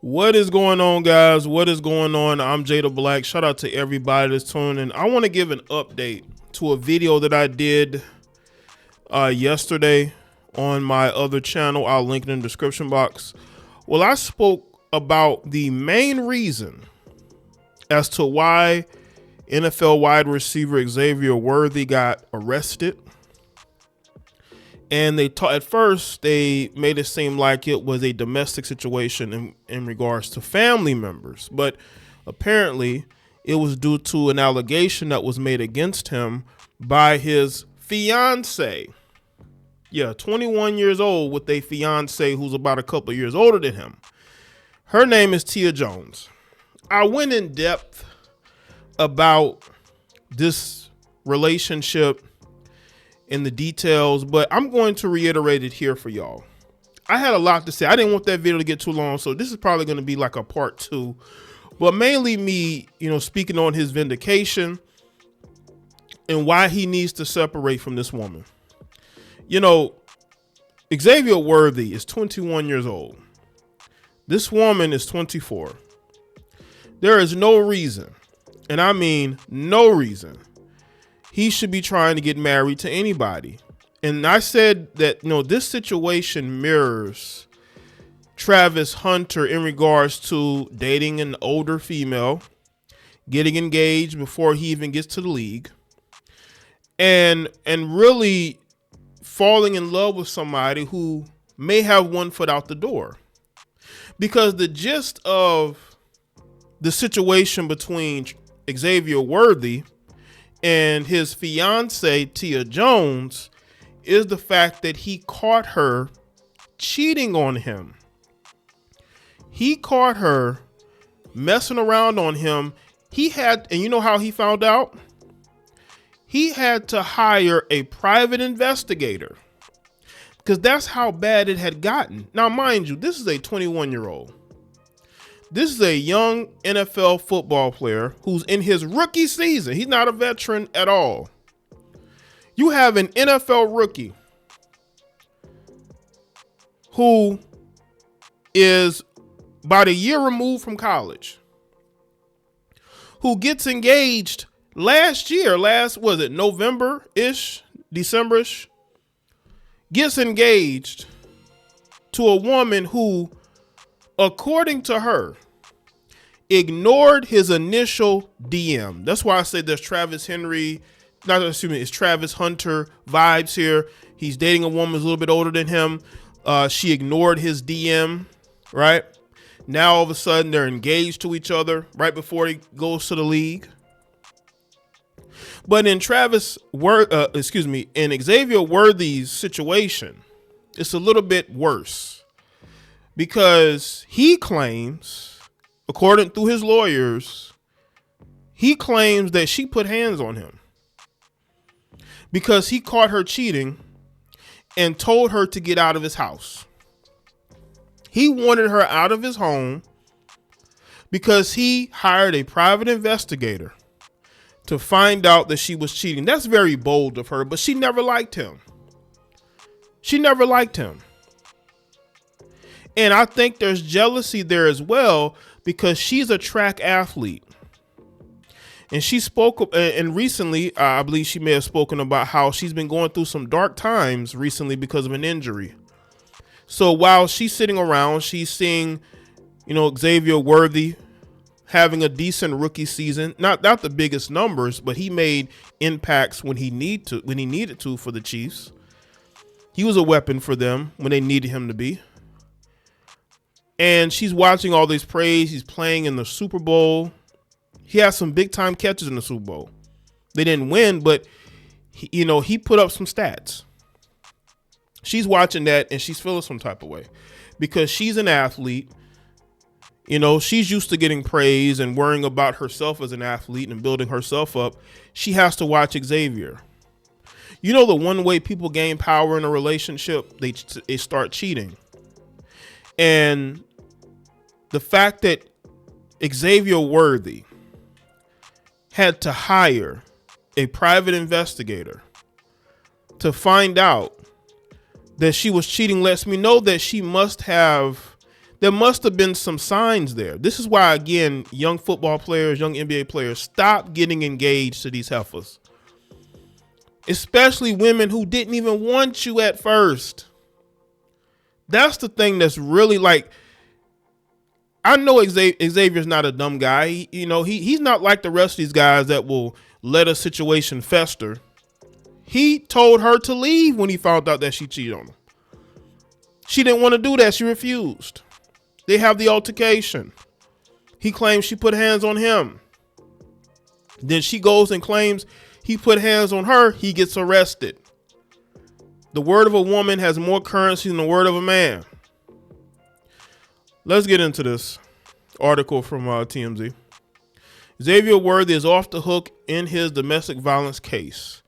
What is going on, guys? What is going on? I'm Jaye the Black. Shout out to everybody that's tuning in. I want to give an update to a video that I did yesterday on my other channel. I'll link it in the description box. Well, I spoke about the main reason as to why NFL wide receiver Xavier Worthy got arrested. And at first they made it seem like it was a domestic situation in regards to family members, but apparently it was due to an allegation that was made against him by his fiance. Yeah, 21 years old with a fiance who's about a couple years older than him. Her name is Tia Jones. I went in depth about this relationship in the details, but I'm going to reiterate it here for y'all. I had a lot to say. I didn't want that video to get too long, so this is probably going to be like a part 2, but mainly me, speaking on his vindication and why he needs to separate from this woman. Xavier Worthy is 21 years old. This woman is 24. There is no reason, and I mean no reason, he should be trying to get married to anybody. And I said that, this situation mirrors Travis Hunter in regards to dating an older female, getting engaged before he even gets to the league, and really falling in love with somebody who may have one foot out the door. Because the gist of the situation between Xavier Worthy and his fiance, Tia Jones, is the fact that he caught her cheating on him. He caught her messing around on him. And you know how he found out? He had to hire a private investigator because that's how bad it had gotten. Now, mind you, this is a 21-year-old. This is a young NFL football player who's in his rookie season. He's not a veteran at all. You have an NFL rookie who is about a year removed from college, who gets engaged November-ish, December-ish, gets engaged to a woman who, according to her, ignored his initial DM. That's why I say there's it's Travis Hunter vibes here. He's dating a woman who's a little bit older than him. She ignored his DM, right? Now all of a sudden they're engaged to each other right before he goes to the league. But in Xavier Worthy's situation, it's a little bit worse because he claims, according to his lawyers, he claims that she put hands on him because he caught her cheating and told her to get out of his house. He wanted her out of his home because he hired a private investigator to find out that she was cheating. That's very bold of her, but she never liked him. She never liked him. And I think there's jealousy there as well because she's a track athlete. And she spoke, and recently, I believe she may have spoken about how she's been going through some dark times recently because of an injury. So while she's sitting around, she's seeing, Xavier Worthy having a decent rookie season, not the biggest numbers, but he made impacts when he needed to for the Chiefs. He was a weapon for them when they needed him to be. And she's watching all this praise. He's playing in the Super Bowl. He has some big time catches in the Super Bowl. They didn't win, but he put up some stats. She's watching that and she's feeling some type of way because she's an athlete. She's used to getting praise and worrying about herself as an athlete and building herself up. She has to watch Xavier. The one way people gain power in a relationship, they start cheating. And the fact that Xavier Worthy had to hire a private investigator to find out that she was cheating lets me know that she must have There must have been some signs there. This is why, again, young football players, young NBA players, stop getting engaged to these heifers. Especially women who didn't even want you at first. That's the thing that's really like, I know Xavier's not a dumb guy. He's not like the rest of these guys that will let a situation fester. He told her to leave when he found out that she cheated on him. She didn't want to do that. She refused. They have the altercation. He claims she put hands on him. Then she goes and claims he put hands on her. He gets arrested. The word of a woman has more currency than the word of a man. Let's get into this article from TMZ. Xavier Worthy is off the hook in his domestic violence case.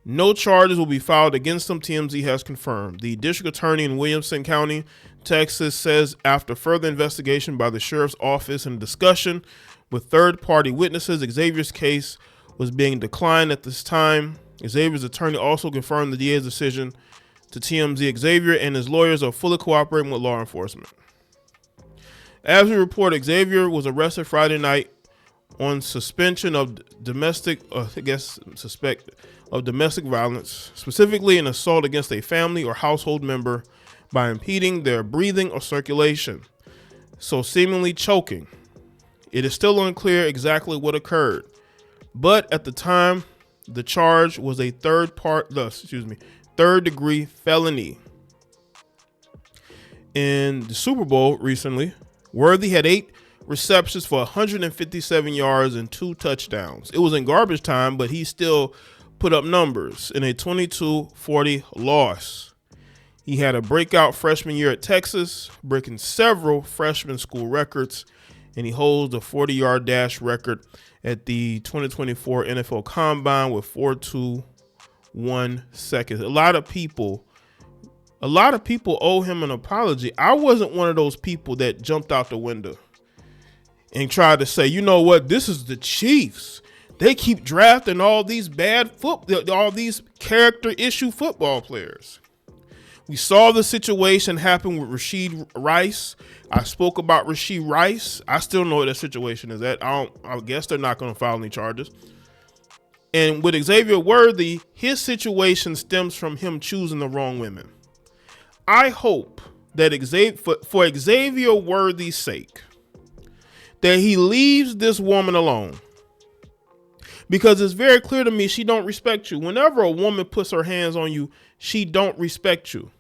No charges will be filed against him, TMZ has confirmed. The district attorney in Williamson County, Texas, says after further investigation by the sheriff's office and discussion with third-party witnesses, Xavier's case was being declined at this time. Xavier's attorney also confirmed the DA's decision to TMZ. Xavier and his lawyers are fully cooperating with law enforcement. As we reported, Xavier was arrested Friday night on suspension of domestic violence, specifically an assault against a family or household member by impeding their breathing or circulation, so seemingly choking. It is still unclear exactly what occurred, but at the time, the charge was a third-degree felony. In the Super Bowl recently, Worthy had 8 receptions for 157 yards and 2 touchdowns. It was in garbage time, but he still put up numbers in a 22-40 loss. He had a breakout freshman year at Texas, breaking several freshman school records, and he holds the 40-yard dash record at the 2024 NFL Combine with 4.21 seconds. A lot of people owe him an apology. I wasn't one of those people that jumped out the window and tried to say, you know what, this is the Chiefs. They keep drafting all these all these character issue football players. We saw the situation happen with Rashid Rice. I spoke about Rashid Rice. I still know what that situation is at. I guess they're not going to file any charges. And with Xavier Worthy, his situation stems from him choosing the wrong women. I hope that for Xavier Worthy's sake, that he leaves this woman alone. Because it's very clear to me she don't respect you. Whenever a woman puts her hands on you, she don't respect you.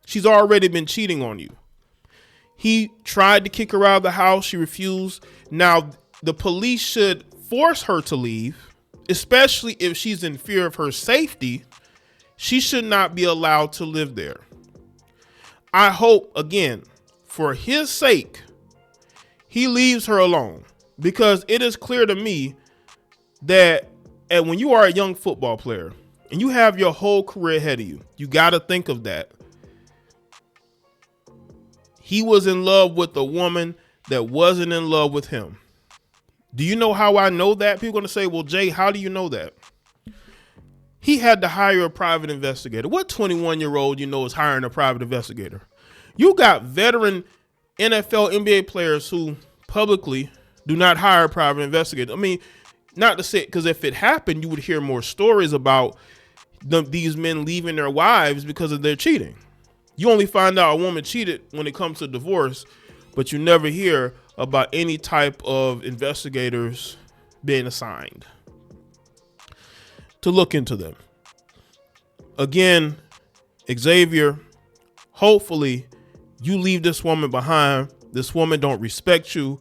She's already been cheating on you. He tried to kick her out of the house. She refused. Now, the police should force her to leave, especially if she's in fear of her safety. She should not be allowed to live there. I hope, again, for his sake, he leaves her alone, because it is clear to me that when you are a young football player and you have your whole career ahead of you, you got to think of that. He was in love with a woman that wasn't in love with him. Do you know how I know that? People are going to say, well, Jay, how do you know that? He had to hire a private investigator. What 21-year-old is hiring a private investigator? You got veteran NFL, NBA players who publicly do not hire a private investigator. I mean, not to say, because if it happened, you would hear more stories about these men leaving their wives because of their cheating. You only find out a woman cheated when it comes to divorce, but you never hear about any type of investigators being assigned to look into them. Again, Xavier, hopefully you leave this woman behind. This woman don't respect you.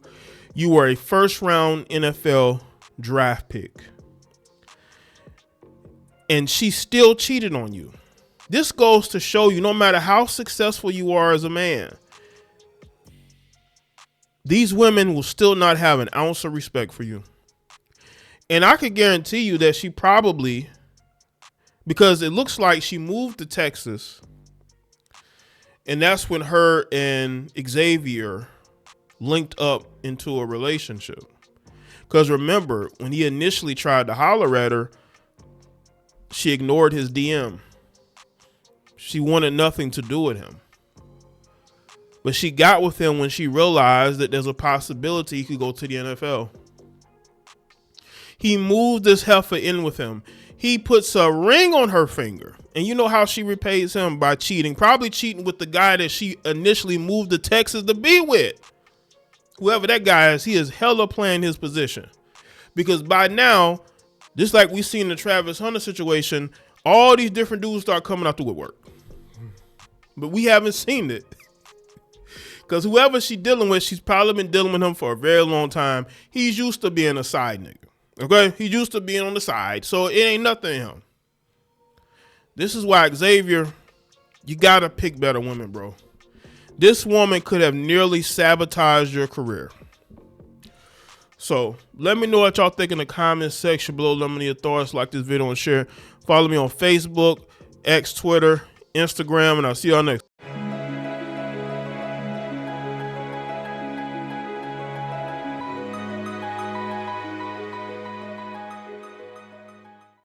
You were a first-round NFL draft pick, and she still cheated on you. This goes to show you, no matter how successful you are as a man, these women will still not have an ounce of respect for you. And I could guarantee you that she probably, because it looks like she moved to Texas, and that's when her and Xavier linked up into a relationship. Because remember, when he initially tried to holler at her, she ignored his DM. She wanted nothing to do with him. But she got with him when she realized that there's a possibility he could go to the NFL. He moved this heifer in with him. He puts a ring on her finger. And you know how she repays him? By cheating. Probably cheating with the guy that she initially moved to Texas to be with. Whoever that guy is, he is hella playing his position. Because by now, just like we seen the Travis Hunter situation, all these different dudes start coming out the woodwork. But we haven't seen it. Because whoever she's dealing with, she's probably been dealing with him for a very long time. He's used to being a side nigga. Okay? He's used to being on the side. So it ain't nothing in him. This is why, Xavier, you got to pick better women, bro. This woman could have nearly sabotaged your career. So let me know what y'all think in the comments section below. Let me know your thoughts. Like this video and share. Follow me on Facebook, X, Twitter, Instagram, and I'll see y'all next.